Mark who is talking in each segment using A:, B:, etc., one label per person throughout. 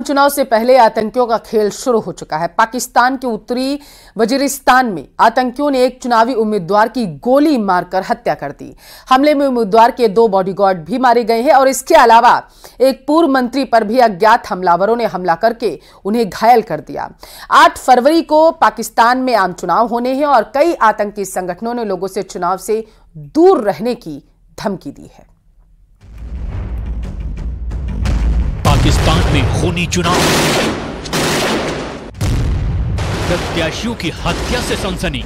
A: चुनाव से पहले आतंकियों का खेल शुरू हो चुका है। पाकिस्तान के उत्तरी वजीरिस्तान में आतंकियों ने एक चुनावी उम्मीदवार की गोली मारकर हत्या कर दी। हमले में उम्मीदवार के 2 बॉडीगार्ड भी मारे गए हैं और इसके अलावा एक पूर्व मंत्री पर भी अज्ञात हमलावरों ने हमला करके उन्हें घायल कर दिया। 8 फरवरी को पाकिस्तान में आम चुनाव होने हैं और कई आतंकी संगठनों ने लोगों से चुनाव से दूर रहने की धमकी दी है।
B: पाकिस्तान में खूनी चुनाव, प्रत्याशियों की हत्या से सनसनी।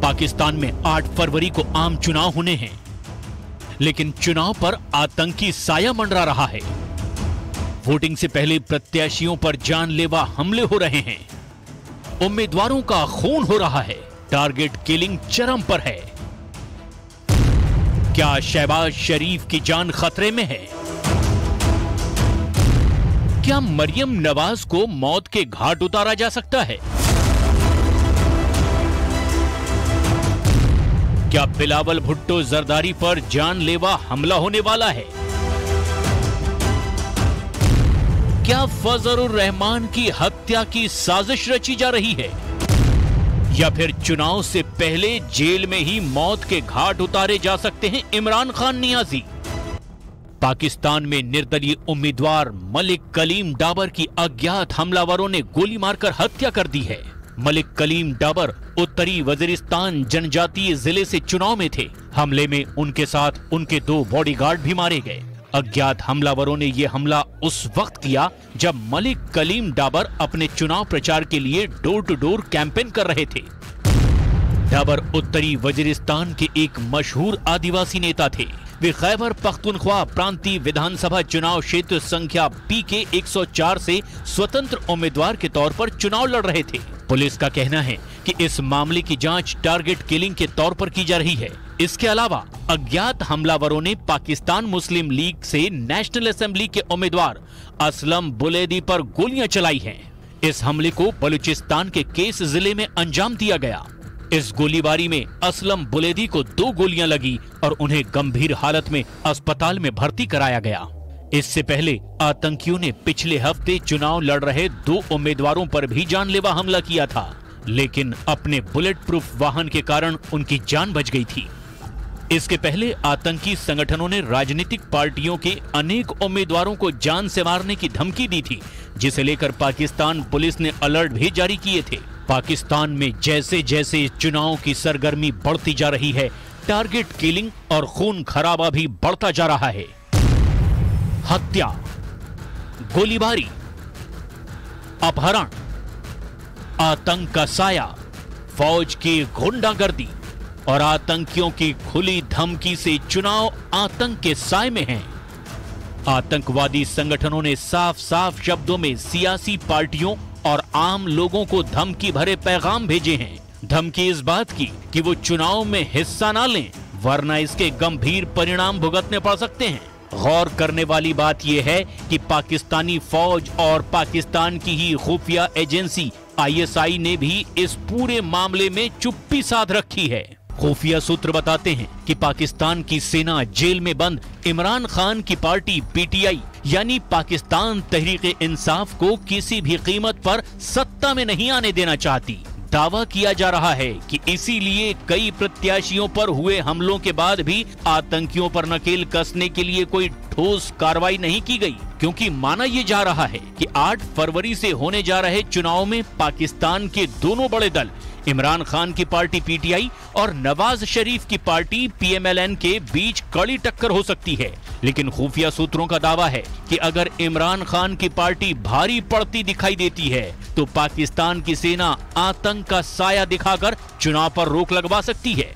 B: पाकिस्तान में 8 फरवरी को आम चुनाव होने हैं, लेकिन चुनाव पर आतंकी साया मंडरा रहा है। वोटिंग से पहले प्रत्याशियों पर जानलेवा हमले हो रहे हैं, उम्मीदवारों का खून हो रहा है, टारगेट किलिंग चरम पर है। क्या शहबाज शरीफ की जान खतरे में है? क्या मरियम नवाज को मौत के घाट उतारा जा सकता है? क्या बिलावल भुट्टो जरदारी पर जानलेवा हमला होने वाला है? क्या फजलुर रहमान की हत्या की साजिश रची जा रही है, या फिर चुनाव से पहले जेल में ही मौत के घाट उतारे जा सकते हैं इमरान खान नियाजी? पाकिस्तान में निर्दलीय उम्मीदवार मलिक कलीम डाबर की अज्ञात हमलावरों ने गोली मारकर हत्या कर दी है। मलिक कलीम डाबर उत्तरी वजीरिस्तान जनजातीय जिले से चुनाव में थे। हमले में उनके साथ उनके 2 बॉडीगार्ड भी मारे गए। अज्ञात हमलावरों ने यह हमला उस वक्त किया जब मलिक कलीम डाबर अपने चुनाव प्रचार के लिए डोर टू डोर कैंपेन कर रहे थे। डाबर उत्तरी वजीरिस्तान के एक मशहूर आदिवासी नेता थे। वे खैबर पख्तूनख्वा प्रांतीय विधानसभा चुनाव क्षेत्र संख्या PK 104 से स्वतंत्र उम्मीदवार के तौर पर चुनाव लड़ रहे थे। पुलिस का कहना है कि इस मामले की जांच टारगेट किलिंग के तौर पर की जा रही है। इसके अलावा अज्ञात हमलावरों ने पाकिस्तान मुस्लिम लीग से नेशनल असेंबली के उम्मीदवार असलम बुलेदी पर गोलियां चलाई हैं। इस हमले को बलूचिस्तान के केस जिले में अंजाम दिया गया। इस गोलीबारी में असलम बुलेदी को 2 गोलियां लगी और उन्हें गंभीर हालत में अस्पताल में भर्ती कराया गया। इससे पहले आतंकियों ने पिछले हफ्ते चुनाव लड़ रहे 2 उम्मीदवारों पर भी जानलेवा हमला किया था, लेकिन अपने बुलेट प्रूफ वाहन के कारण उनकी जान बच गई थी। इसके पहले आतंकी संगठनों ने राजनीतिक पार्टियों के अनेक उम्मीदवारों को जान से मारने की धमकी दी थी, जिसे लेकर पाकिस्तान पुलिस ने अलर्ट भी जारी किए थे। पाकिस्तान में जैसे जैसे चुनाव की सरगर्मी बढ़ती जा रही है, टारगेट किलिंग और खून खराबा भी बढ़ता जा रहा है। हत्या, गोलीबारी, अपहरण, आतंक का साया, फौज की गुंडागर्दी और आतंकियों की खुली धमकी से चुनाव आतंक के साए में हैं। आतंकवादी संगठनों ने साफ साफ शब्दों में सियासी पार्टियों और आम लोगों को धमकी भरे पैगाम भेजे हैं। धमकी इस बात की कि वो चुनाव में हिस्सा ना लें, वरना इसके गंभीर परिणाम भुगतने पड़ सकते हैं। गौर करने वाली बात यह है कि पाकिस्तानी फौज और पाकिस्तान की ही खुफिया एजेंसी ISI ने भी इस पूरे मामले में चुप्पी साध रखी है। खुफिया सूत्र बताते हैं कि पाकिस्तान की सेना जेल में बंद इमरान खान की पार्टी PTI यानी पाकिस्तान तहरीक इंसाफ को किसी भी कीमत पर सत्ता में नहीं आने देना चाहती। दावा किया जा रहा है कि इसीलिए कई प्रत्याशियों पर हुए हमलों के बाद भी आतंकियों पर नकेल कसने के लिए कोई ठोस कार्रवाई नहीं की गई, क्योंकि माना यह जा रहा है कि 8 फरवरी से होने जा रहे चुनाव में पाकिस्तान के दोनों बड़े दल इमरान खान की पार्टी PTI और नवाज शरीफ की पार्टी PMLN के बीच कड़ी टक्कर हो सकती है। लेकिन खुफिया सूत्रों का दावा है कि अगर इमरान खान की पार्टी भारी पड़ती दिखाई देती है तो पाकिस्तान की सेना आतंक का साया दिखाकर चुनाव पर रोक लगवा सकती है।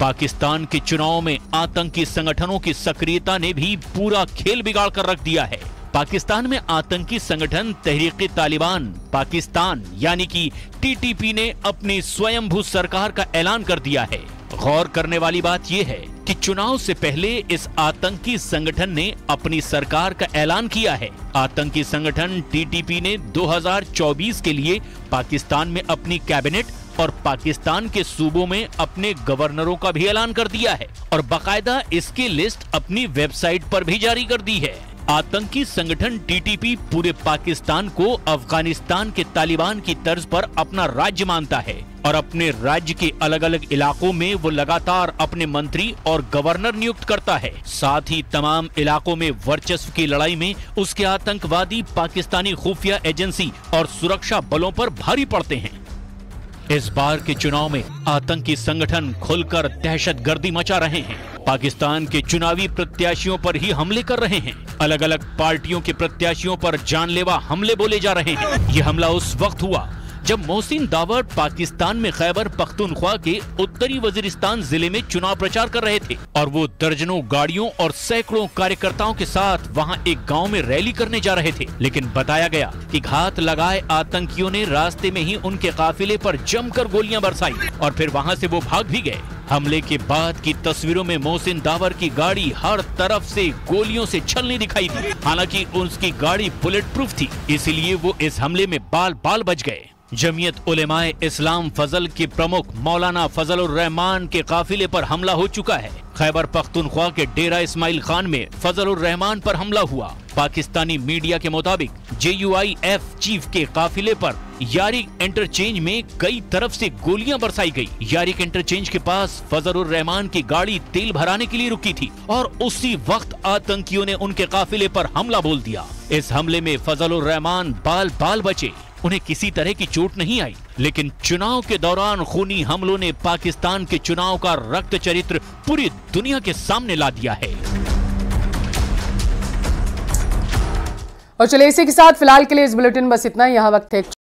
B: पाकिस्तान के चुनाव में आतंकी संगठनों की सक्रियता ने भी पूरा खेल बिगाड़ कर रख दिया है। पाकिस्तान में आतंकी संगठन तहरीक तालिबान पाकिस्तान यानी कि TTP ने अपनी स्वयंभू सरकार का ऐलान कर दिया है। गौर करने वाली बात यह है कि चुनाव से पहले इस आतंकी संगठन ने अपनी सरकार का ऐलान किया है। आतंकी संगठन TTP ने 2024 के लिए पाकिस्तान में अपनी कैबिनेट और पाकिस्तान के सूबों में अपने गवर्नरों का भी ऐलान कर दिया है और बाकायदा इसकी लिस्ट अपनी वेबसाइट पर भी जारी कर दी है। आतंकी संगठन टीटीपी पूरे पाकिस्तान को अफगानिस्तान के तालिबान की तर्ज पर अपना राज्य मानता है और अपने राज्य के अलग अलग इलाकों में वो लगातार अपने मंत्री और गवर्नर नियुक्त करता है। साथ ही तमाम इलाकों में वर्चस्व की लड़ाई में उसके आतंकवादी पाकिस्तानी खुफिया एजेंसी और सुरक्षा बलों पर भारी पड़ते हैं। इस बार के चुनाव में आतंकी संगठन खुलकर दहशतगर्दी मचा रहे हैं। पाकिस्तान के चुनावी प्रत्याशियों पर ही हमले कर रहे हैं। अलग अलग पार्टियों के प्रत्याशियों पर जानलेवा हमले बोले जा रहे हैं। ये हमला उस वक्त हुआ जब मोहसिन दावर पाकिस्तान में खैबर पख्तूनख्वा के उत्तरी वजीरिस्तान जिले में चुनाव प्रचार कर रहे थे और वो दर्जनों गाड़ियों और सैकड़ों कार्यकर्ताओं के साथ वहां एक गांव में रैली करने जा रहे थे। लेकिन बताया गया कि घात लगाए आतंकियों ने रास्ते में ही उनके काफिले पर जमकर गोलियां बरसाई और फिर वहां से वो भाग भी गए। हमले के बाद की तस्वीरों में मोहसिन दावर की गाड़ी हर तरफ से गोलियों से छलनी दिखाई दी। हालांकि उसकी गाड़ी बुलेट प्रूफ थी, इसीलिए वो इस हमले में बाल बाल बच गए। जमीयत उलेमाए इस्लाम फजल के प्रमुख मौलाना फजलुर रहमान के काफिले पर हमला हो चुका है। खैबर पख्तूनख्वा के डेरा इस्माइल खान में फजलुर रहमान पर हमला हुआ। पाकिस्तानी मीडिया के मुताबिक JUIF चीफ के काफिले पर यारिक इंटरचेंज में कई तरफ से गोलियां बरसाई गई। यारिक इंटरचेंज के पास फजलुर रहमान की गाड़ी तेल भराने के लिए रुकी थी और उसी वक्त आतंकियों ने उनके काफिले पर हमला बोल दिया। इस हमले में फजलुर रहमान बाल बाल बचे। उन्हें किसी तरह की चोट नहीं आई, लेकिन चुनाव के दौरान खूनी हमलों ने पाकिस्तान के चुनाव का रक्त चरित्र पूरी दुनिया के सामने ला दिया है।
A: और चलिए इसी के साथ फिलहाल के लिए इस बुलेटिन बस इतना ही। यहाँ वक्त है